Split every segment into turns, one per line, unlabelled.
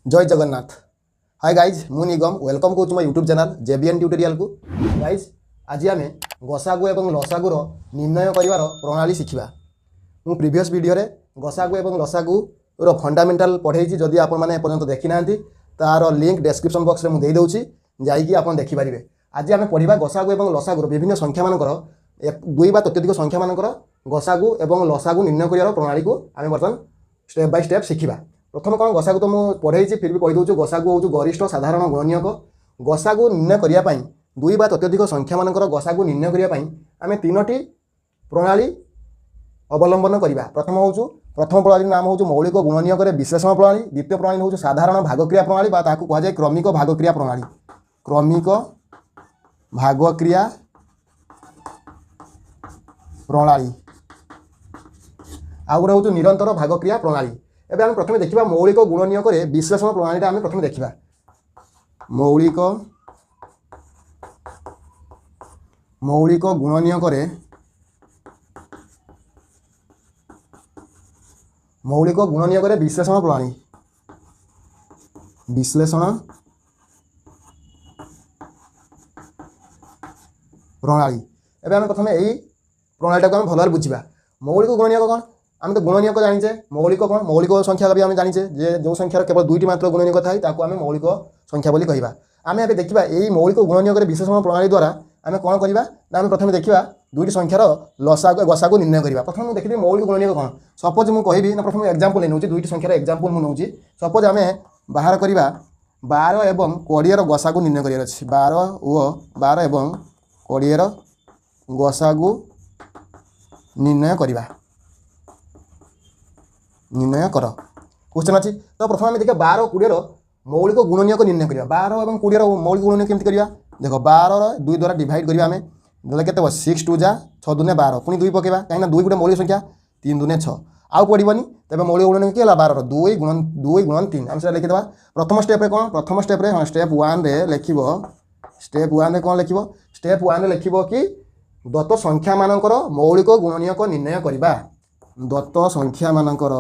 जय Jagannath. Hi guys मु निगम welcome करूँ मो यूट्यूब चैनल जेबीएन ट्यूटोरियल को। गाइज आज आम गसागु एवं लसागुर निर्णय करिवार प्रणाली शिखिबा। मु प्रीवियस वीडियो रे गसागु एवं लसागुर फंडामेंटाल पढ़ाई जदि आप मैंने पर्यंत देखी ना तार लिंक डिस्क्रिप्शन बॉक्स रे मु दे दउची जाइकी आप देखि पारिबे। आज आम पढ़िबा गसागु एवं लसागुर विभिन्न संख्या मानकर दुई बा ततोधिक संख्या मानकर गसागु एवं लसागु निर्णय करिवार प्रणाली को आम बर्तमान स्टेप बाय स्टेप शिखिबा। प्रथम कौन गसागु तो मुझे पढ़ाई फिर भी कहीदे गसागु हूँ गरिष्ठ साधारण गुणनीयक। गसागु निर्णय करने दुई बा ततोधिक संख्या मानकर गसागु निर्णय करने आम तीनोटी प्रणाली अवलंबन करवा। प्रथम प्रणाली नाम हूँ मौलिक गुणनीयक विश्लेषण प्रणाली। द्वितीय प्रणाली हूँ साधारण भागक्रिया प्रणाली बा ताकू कहुए क्रमिक भागक्रिया प्रणाली। क्रमिक भागक्रिया प्रणाली आउ गोटे हूँ निरंतर भागक्रिया प्रणाली। एबे हम प्रथम देखिबा मौलिक गुणनीयक विश्लेषण प्रणाली आम प्रथम देखिबा। मौलिक गुणनीयक विश्लेषण प्रणाली एबे हम प्रथम यही प्रणाली को भल बुझा। मौलिक गुणनीयक कौन आम तो गुणनीयक जाने। मौलिक कौन मौलिक संख्या भी आम जाने जे जो संख्यार केवल दुईटी मात्र गुणनीयक थाए ताकू आम मौलिक संख्या बोली कहवा। आम ए देखा यही मौलिक गुणनीयक विश्लेषण प्रणाली द्वारा आम कौन करवा ना आम प्रथम देखा दुईटी संख्यार लसागु गसागु निर्णय करवा। प्रथम मुझे देखिए मौलिक गुणनीयक कौन सपोज मुझे कहबी ना प्रथम एग्जांपल नहीं नौची दुईटी संख्यार एग्जांपल मुझे नौची। सपोज आम बाहर करवा 12 एवं 20 गसागु निर्णय कर 12 एवं 20 गसागु निर्णय करवा। निर्णय कर क्वेश्चन अच्छी तो प्रथम आम देखिए 12 और 20 मौलिक गुणनीयक निर्णय करवा। 12 और 20 मौलिक गुणनीयक केमती करवा देख 12 2 द्वारा डिवाइड करवा आम देखे केते 6 2 जा 6 2 12 पुणी 2 पकेबा कहीं 2 गोटे मौलिक संख्या 3 2 6 आउ पड़ोनी तेज मौलिक गुणनीयक किए 12 2 गुणन 3 आम से लिखिदेवा। प्रथम स्टेप रे कौन प्रथम स्टेप रे हाँ स्टेप 1 रे लिखिब। स्टेप 1 रे कौन लिखिब स्टेप 1 रे लिखिब कि दत्त संख्या मानकर मौलिक गुणनीयक निर्णय करवा। दत्त संख्या मानकर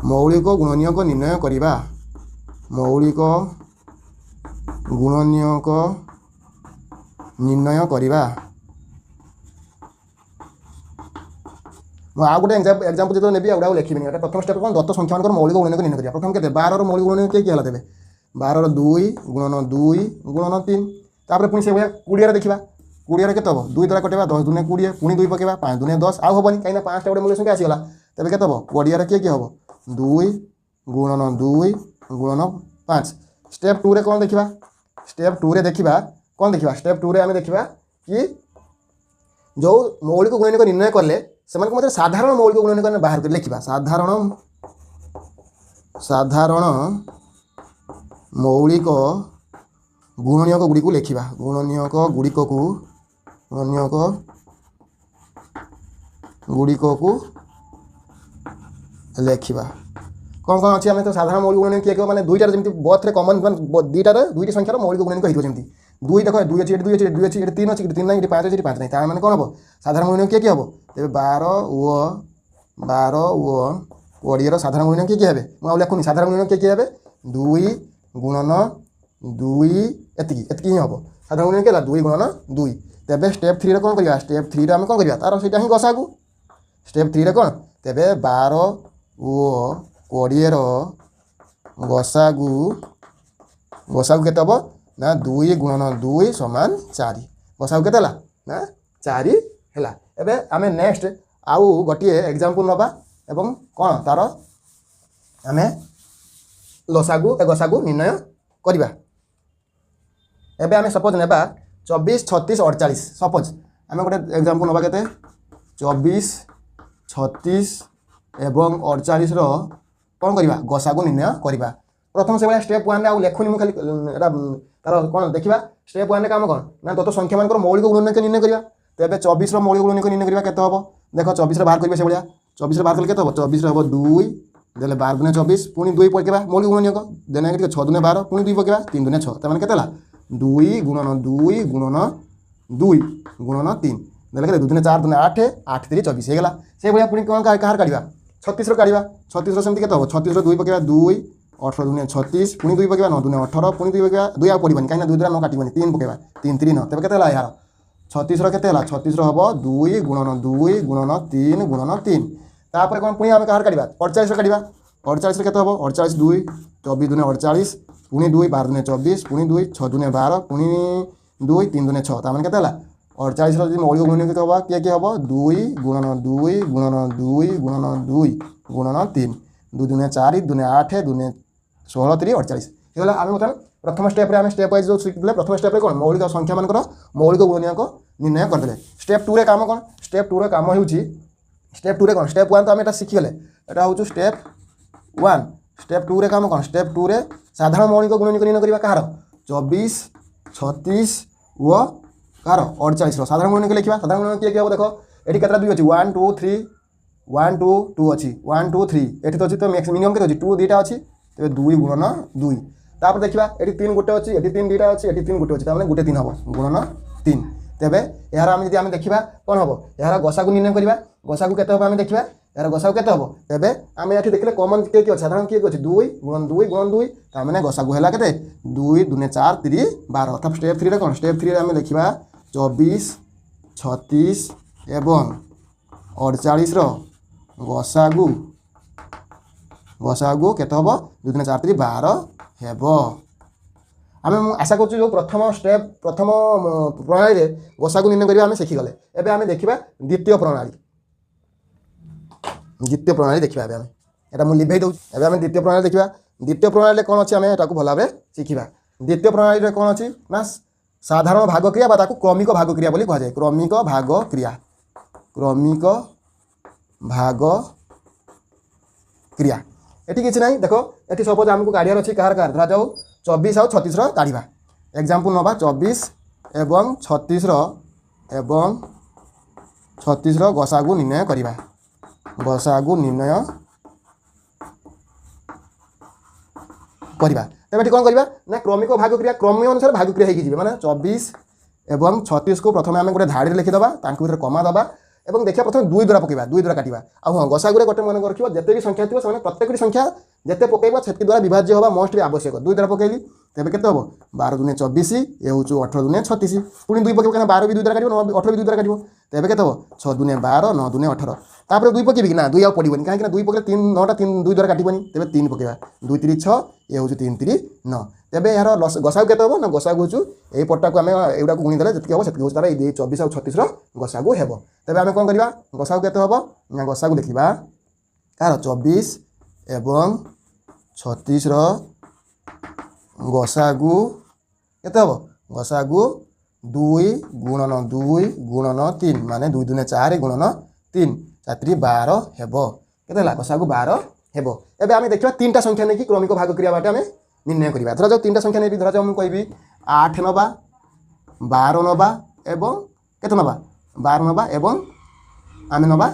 मौलिक गुणनीयक निर्णय करवा। मौलिक गुणनीयक निर्णय करवा। आ गोटे एग्जांपल जो नेबी आउडा लिखिबी प्रथम स्टेप कौन दत्त संख्या मानकर मौलिक गुणनीयक निर्णय करवा। प्रथम के 12 मौलिक गुणनीयक किए देवे 12 2 गुणन 3 तापर पुणी से 20 देखा 20 के 2 द्वारा कटेबा 10 दूने 20 पुणी 2 पकेबा 5 दूने 10 आउ हेनी कहीं 5टा गोटे मूल्य संख्या आसीगला तेज के 20 किए हम 2 गुणन 5। स्टेप 2 रे कौन देखा स्टेप 2 रे देखा कौन देखा स्टेप 2 रे आम देखा कि जो मौलिक गुणनीयक निर्णय कले से मतलब साधारण मौलिक गुणनीयक बाहर कर लिखा। साधारण मौलिक गुणनीयक गुड़ी लिखा। गुणनीयक गुड़िक लिखा कौन कौन अच्छी आम तो साधारण मौलिक गुणनीयक किए मैंने दुईटार जमी बर्थरे कमन दुईटी संख्यार मौलिक गुणनीयक होती 2 देख 2 अच्छी 2 अच्छी 2 अच्छी 3 अच्छी 3 नहीं 5 अच्छी 5 नहीं तार मैंने कौन हम साधारण गुणनीयक किए हम तेज 12 और 20 साधारण गुणनीयक किए हे मुझे लिखुनी साधारण गुणनीयक किए हे 2 गुणन 2 एतिकी ही हम साधारण गुणनीयक है 2 गुणन 2। तेज स्टेप 3 रे कौन करवा स्टेप 3 रे आम कौन करवा तार से गसागु। स्टेप 3 रे कौन तेज 12 और 20 गसागु केते हम ना 2 गुणन 2 समान 4 गसागु केते ना 4 है। एबे आमे नेक्स्ट आउ गोटे एग्जांपल नबा एवं कौन तार आम लसागु गसागु निर्णय करवा। एबे आमे सपोज नेबा 24 36 48 सपोज आमे गोटे एग्जांपल नबा केते 24 36 एवं 48 रो कौन करवा गसागु निर्णय करवा। प्रथम से स्टेप 1 आउ लेखुनी मुझे खाली तार कौन देखा स्टेप 1 काम कौन ना दत्त संख्या मानकर मौलिक गुणनीयक निर्णय करवा। तेज 24 मौलिक गुणनीयक निर्णय करवा केते हम देख 24 बाहर करेंगे से भाया 24 बाहर कले के 24 हम 2 देले 12 दूने 24 पुणी 2 पकेबा मौलिक गुणनीयक देने 6 दूने 12 पुणी 2 पकेबा 3 दूने 6 तार के 2 गुणन 2 गुणन 3 देखे 2 3 4 2 8 8 3 24 होगा से भाया पुणी कौन कहाँ काढ़ा 36 काढ़ा 36 सेमती के हम 36 2 पकेबा 2 18 दुनिया 36 पुणी 2 पकेबा 9 दुनिया 18 पुणी 2 पकेबा 2 आ पड़बनी कहीं 2 द्वारा 9 काटबनी 3 पकेबा 3 3 9 तबे केते हला यार 36 केते हला 36 हम 2 गुणन 3 गुणन 3 तापर कौन पुणी आम कहार काढ़ा 48 काढ़ा 48 केते हम 48 2 24 दुनिया 48 पुणी 2 12 दुनिया 24 पुणी 2 6 दुनिया 12 पुणी 2 3 दुनिया 6 ताମାନେ केते हला 48 रो मौलिक गुणन के हम किए हम 2 गुणन 2 गुणन 2 गुणन 2 गुणन 3 2 दुनिया 4 दुनिया 8 दुनिया 16 3 48 हेला आम बर्तमान प्रथम स्टेप रे आम स्टेप वाइज जो शिखले प्रथम स्टेप रे कोन मौलिक संख्या मानकर मौलिक गुणनीयक निर्णय कर देले स्टेप 2 रे काम कोन स्टेप 2 रे काम होउची स्टेप 2 रे कोन स्टेप 1 तो आम एटा शिखि गले एटा होउछु स्टेप 1 स्टेप 2 रे काम कोन स्टेप 2 रे साधारण मौलिक गुणनीयक निर्णय करबा कहार 24 36 व कार 48 रो साधारण गुणनीयक लिखिबा साधारण गुणनीयक किए हो देखो एठी केतरा 2 अछि 1 2 3 1 2 2 अछि 1 2 3 एठी तो अछि तो मिनिमम केते अछि 2 दुईटा अछि तबे 2 गुणन 2 तापर देखिबा एठी 3 गुटे अछि एठी 3 दुईटा अछि एठी 3 गुटे अछि तामाने गुटे 3 हबो गुणन 3 तबे यार हम यदि हम देखिबा कोन हबो यार गसागु निर्णय करबा गसागु केते हबो हम देखिबा यार गसागु केते हबो तबे हम एठी देखले कॉमन के अछि साधारण के अछि 2 गुणन 2 तामाने गसागु हेला केते 2 दुने 4 3 12 तब स्टेप 3 रे कोन स्टेप 3 रे हम देखिबा 24 36 एवं 48 रो गसागु गसागु केते हबो 2 दुने 4 3 12 हेबो आम आशा करूँ जो प्रथम स्टेप प्रथम प्रणाली रे गसागु निर्णय करबा आम शिखि गले एबे आम देखिबा द्वितीय प्रणाली देखिबा एबे आम एटा मु लिभै दउ एबे आम द्वितीय प्रणाली देखिबा द्वितीय प्रणाली कोन अछि आम एटा को भला भाबे शिखिबा द्वितीय प्रणाली रे कोन अछि ना साधारण भाग क्रिया बा ताकू क्रमिक भाग क्रिया बोली कह जाय क्रमिक भाग क्रिया एठी किछ नाही देखो एठी सपोज हमको काढियार अछि कार कार धरा जाऊ 24 और 36 रो काढिबा एग्जांपल नबा 24 एवं 36 रो गसागु निर्णय करिबा गसागु निर्णय करिबा तबे कोन करिबा ना क्रमिक भाग क्रिया क्रम अनुसार भाग क्रिया हेकि जिवे माने 24 एवं 36 को प्रथमे आमे गोटे धाडी लिखि दबा तांकु भीतर कमा दबा एवं देखिया प्रथम 2 द्वारा पकेबा 2 द्वारा काटिबा आ हां गसागुरे गोटे मन रखिबा जते भी संख्या थिबो सने प्रत्येक संख्या जते पकेबा सेति द्वारा विभाज्य होबा मोस्ट आवश्यक 2 द्वारा पकेली तबे केते होबो 12 दुने 24 ए होचु 18 दुने 36 पुनी 2 पकेबा कना 12 भी 2 द्वारा काटिबो 18 भी 2 द्वारा काटिबो तबे केते होबो 6 दुने 12 9 दुने 18 तापर 2 पकेबी कि ना 2 आ पडिबोनी काहे कि ना 2 पकेले 3 9 टा 3 2 द्वारा काटिबोनी तबे 3 पकेबा 2 3 6 ए होचु 3 3 9 तबे यार गसागु केते होबो ना गसागु होचु एई पट्टा को हमें एउडा को गुणी देले जति होबो सेति होचु तारा ए 24 और 36 रो गसागु हेबो तबे हमें कोन करिबा गसागु केते होबो ना गसागु लिखिबा कार 24 एवं 36 रो गसागु केते होबो गसागु 2 गुणन 3 माने 2 दुने 4 गुणन 3 4 12 हेबो केते हला गसागु 12 हेबो एबे आमे देखिबा तीनटा संख्या नै कि क्रमिक भाग क्रिया बाटे आमे निर्णय करिबा धरा जाऊ तीनटा संख्या नै धरा जाऊ हम कहबी 8 नबा 12 नबा एवं केते नबा 12 नबा एवं आमे नबा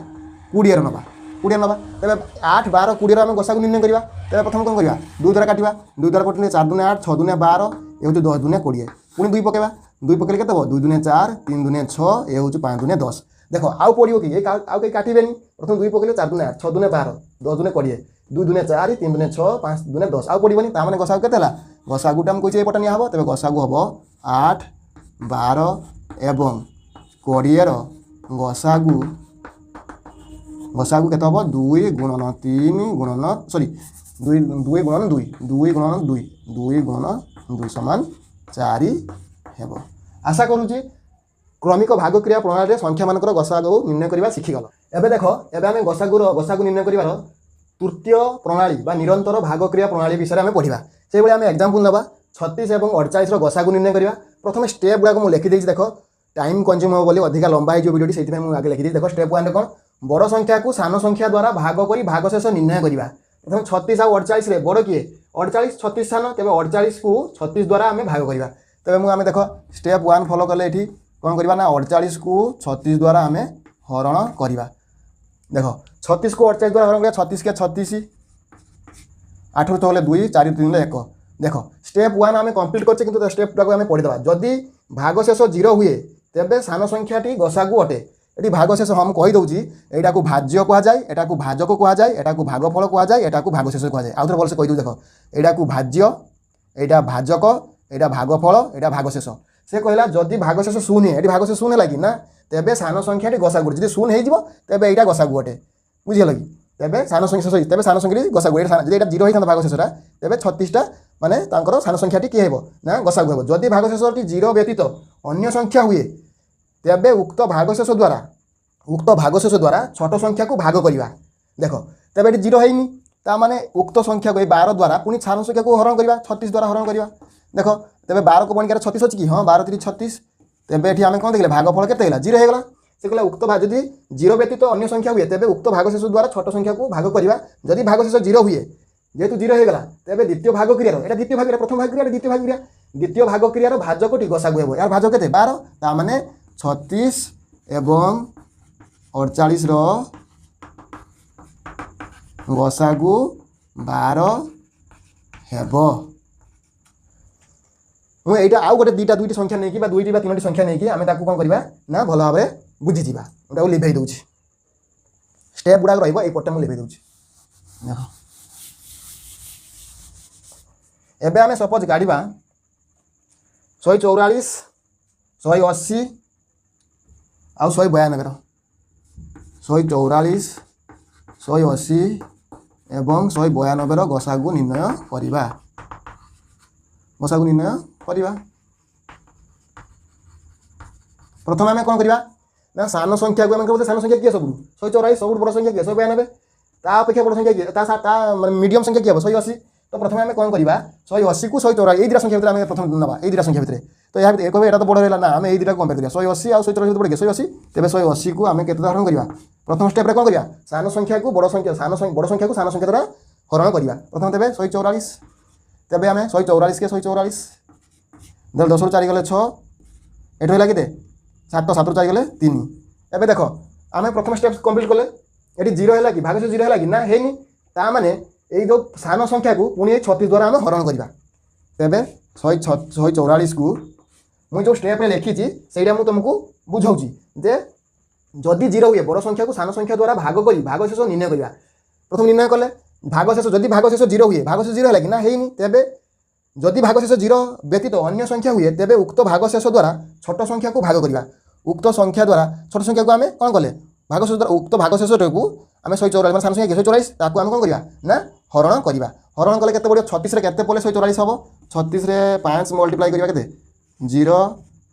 20 रो नबा 20 नबा तबे 8 12 20 रो आमे गसागु निर्णय करिबा तबे प्रथम कोन करिबा 2 द्वारा काटिबा 2 द्वारा कटिने 4 दुने 8 6 दुने 12 ए होचु 10 दुने 20 पुनी 2 पकेबा 2 पकेले केते हो 2 दुने 4 3 दुने 6 ए होचु 5 दुने 10 देखो आउ पडियो कि ए आउ के काटिबेनी प्रथम 2 पकेले 4 दुने 8 6 दुने 12 10 दुने 20 2 दुने 4 3 दुने 6 5 दुने 10 आउ पडिबोनी ता माने गसागु केते हला गसागुटा हम कइसे ए पटा निया हबो तबे गसागु हबो 8 12 एवं 20 रो गसागु केते हबो 2 गुणन 3 गुणन सॉरी 2 गुणन 2 समान 4 हेबो आशा करूची क्रमिक भाग क्रिया प्रणाली संख्या मानकर गसागु निर्णय करबा शिखि गलो एबे देखो एबे हम गसागु निर्णय करिवार तृतीय प्रणाली बा निरंतर भाग क्रिया प्रणाली विषय में पढ़िबा से बळे हम एग्जांपल नबा 36 एवं 48 रो गसागु निर्णय करिबा प्रथम स्टेप गुडा को लिखि देछि देखो टाइम कंज्यूम हो बोली अधिक लंबा है जो वीडियो सेति में हम आगे लिखि देछि देखो स्टेप 1 रे कोन बड़ संख्या को सान संख्या द्वारा भाग करी भागशेष निर्णय करिबा प्रथम 36 और 48 रे बड़ किए 48 36 सान तबे 48 को 36 द्वारा हमें भाग करिबा तबे मु हमें देखो स्टेप 1 फॉलो करले एठी कोन करिबा ना 48 को 36 द्वारा हमें हरण करिबा देखो 36 को 48 द्वारा हरण करिया 36 के 36 8 तो होले 2 4 3 1 देखो स्टेप 1 हमें कंप्लीट करछे किंतु स्टेप 2 को हमें पढ़ि दबा जदी भागशेष 0 हुए तबे सान संख्याटी गसागु अटे ये भागशेष हम कही दउची एटा को भाज्य कहा जाए, एटा को भाजक कहा जाए, एटा को भागफल कहा जाए, एटा को भागशेष कहा जाए। आउथरे भलसे कही दउ देखो एटा को भाज्य, एटा भाजक, एटा भागफल, एटा भागशेष। से कहला जदि भागशेष शून्य एटी भागशेष शून्य लगी ना तेबे सान संख्याटी गसागु जदि शून्य हो तेबे एटा गसागु अटे बुझिगल कि तेबे सान संख्या तेबे सान संख्याटी गसागु जदि एटा 0 होता भागशेषटा तेबे 36टा माने तांकर सान संख्याटी कि हेबो ना गसागु हेबो। जदि भागशेषटी 0 व्यतीत अन्य संख्या हुए तेबे उक्त भागशेष द्वारा छोट संख्या को भाग करिवा। देखो तेबे एटी 0 हैनी ता माने उक्त संख्या को 12 द्वारा पुनी सान संख्या को हरण करिवा 36 द्वारा हरण करिवा। देखो तेबे 12 को बणिकार 36 अछि कि हां 12 3 36 तेबे एठी आमे कोन देखले भागफल केते हैला 0 हेगला। से कहला उक्त जदि 0 व्यतीत अन्य संख्या हुए तेबे उक्त भागशेष द्वारा छोट संख्या को भाग करिवा। जदि भागशेष 0 हुए जेतु 0 हेगला तेबे द्वितीय भाग क्रिया एटा द्वितीय भाग क्रिया प्रथम भाग क्रिया द्वितीय भाग क्रिया भाजकटी गसागु हेबो। यार भाजक केते 12 ता माने 36 एवं 48 रो गसागु 12 हेबो। मु एटा आउ गोटे दुईटी संख्या नहीं कि बा दुईटी बा तीनोटी संख्या नहीं कि आमे ताकू कोन करबा ना भलो भाबे बुझी जिबा। ओटा लिभेई दउची स्टेप गुडा रहइबो ए पटे मु लिभेई दउची। देखो एबे आमे सपोज गाड़ीबा 144 180 आ 192 रो 144 180 एवं 192 रो गसागु निर्णय करिबा। गसागु निर्णय करिबा प्रथम आमे कोन करिबा ना सान संख्या को आमे कहबो सान संख्या किए सब 144 सब बड़ संख्या किए 192 ता अपेक्षा बड़ संख्या किए ता मीडियम संख्या किए 180। तो प्रथम आमे कोन करिबा 180 को 144 ए दिरा संख्या भीतर आमे प्रथम नबा ए दिरा संख्या भीतर। तो या कहबे एटा तो बड़ रहला ना आमे ए दिरा कंपेयर करिया 180 आ 144 बड़ 180 तेबे 180 को आमे केते हरण करिबा प्रथम स्टेप रे कोन करिया सान संख्या को बड़ संख्या बड़ संख्या को सान संख्या द्वारा हरण करिबा। प्रथम तेबे 144 तेबे आमे 144 के 144 दल 10 रो 4 गले 6 एठो होला केते 7 7 रो 4 गले 3। एबे देखो आमे प्रथम स्टेप कंप्लीट करले एटी 0 होला कि भागशेष 0 होला कि ना हेनी ता माने एई जो सान संख्या को पुनी 36 द्वारा आमे हरण करिबा। तेबे 144 को मु जो स्टेप रे लिखी छी सेटा मु तुमको बुझाउची जे जदि 0 हुए बड़ संख्या को सान संख्या द्वारा भाग करी भागशेष निर्णय करिबा। प्रथम निर्णय कले भागशेष जदि भागशेष 0 हुए भागशेष 0 होला कि ना हेनी तेबे जदि भागशेष 0 व्यतीत अन्य संख्या हुए तेबे उक्त भागशेष द्वारा छोट संख्या को भाग करिबा। उक्त संख्या द्वारा छोट संख्या को आमे कोन कले भागशेष द्वारा उक्त भागशेष को आमे 144 मान सान संख्या 144 ताकू आमे कोन करिबा ना हरण करिबा। हरण कले केते पड़ियो 36 रे केते पले 144 हबो 36 रे 5 मल्टीप्लाई करिबा केते 0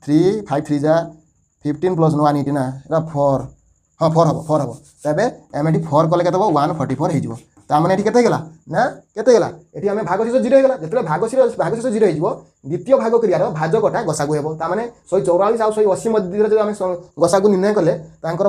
3 5 3 जा 15 प्लस 1 80 ना एटा 4 हां 4 हबो तबे एमएटी 4 कले केते हबो 144 हे जिवो। ता माने एठी केते गेला ना केते गेला एठी आमे भागशेष 0 हे गेला जेतले भागशेष 0 हे जिवो द्वितीय भाग क्रियार भाजकटा गसागु हेबो। ता माने 144 आ 180 मध्ये जो आमे गसागु निर्णय कले तांकर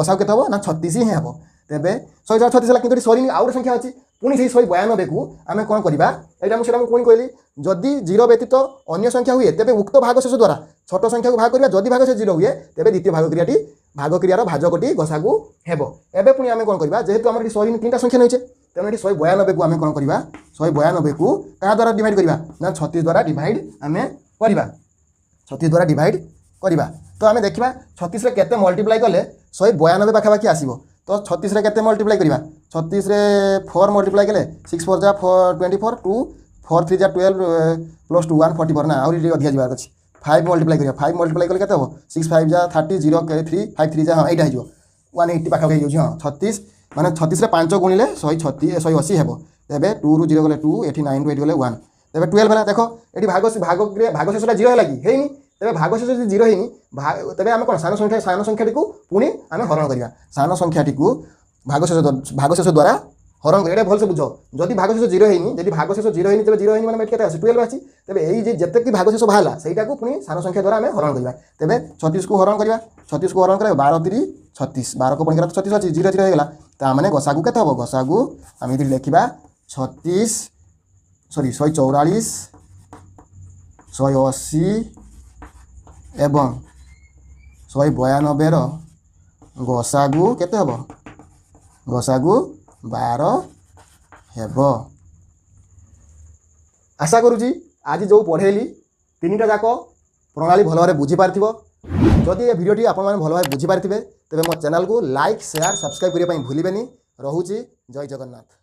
गसागु केते हबो ना 36 ही हेबो। तेबे 136 ला किंतु सरीनी आउर संख्या अछि पुनी से 192 को आमे कोन करिबा एटा मु सेटा मु कोन कहली जदि 0 व्यतीत अन्य संख्या हुए तेबे उक्त भागशेष द्वारा छोट संख्या को भाग करिबा। जदि भागशेष 0 हुए तेबे द्वितीय भाग क्रियार भाजकटी गसागु हेबो। एबे पुनी आमे कोन करिबा जेहेतु हमर सरीनी तीनटा संख्या नैचे तेनो एटी 192 को आमे कोन करिबा 192 को का द्वारा डिवाइड करिबा ना 36 द्वारा डिवाइड आमे करिबा 36 द्वारा डिवाइड करिबा। तो आमे देखिबा 36 रे केते मल्टीप्लाई कले 192 पाखा पाखी आसीबो। तो 36 रे केते मल्टीप्लाई करिबा 36 रे 4 मल्टीप्लाई कले 6 4 जा 24 2 4 3 जा 12 प्लस 2 144 ना आउरी अधिया जिबार अछि 5 मल्टीप्लाई करिया 5 मल्टीप्लाई कले केते हो 6 5 जा 30 0 3 5 3 जा हां एटा हिजो 180 पाखा पाखी हिजो हां 36 माने 36 रे 5 गुणिले 136 180 हेबो। तेबे 2 रु 0 गले 2 एठी 9 रु 8 गले 1 तेबे 12 होला। देखो एठी भागशेषटा 0 होला कि हेनी तेबे भागशेष जदि 0 हेनी तेबे आमे कोन सान संख्याटी को पुनी आमे हरण करिया। सान संख्याटी को भागशेष द्वारा हरण करिया भल से बुझो। जदि भागशेष 0 हेनी जदि भागशेष 0 हेनी तेबे 0 हेनी माने केते आसी 12 आसी तेबे एई जे जते कि भागशेष भाला सेटा को पुनी सान संख्या द्वारा आमे हरण करिया। तेबे 36 को हरण करिया 36 को हरण करे 12 3 36 12 को बणिकरा 36 अछि 0 0 हे गेला ता माने गसागु केते हबो गसागु आमे इधर लेखिबा 36 सॉरी 144 180 एवं 192 रो गसागु केते हबो गसागु 12 हेबो। आशा करूची आज जो पढ़ेली तीनटा जाक प्रणाली भल भाव बुझी पारिथिबो। जदि ए भिडियोटी आपण माने भल भाव बुझी पारिथिबे तेरे मो चैनल को लाइक शेयर सब्सक्राइब करने भूलें। रोचे जय जगन्नाथ।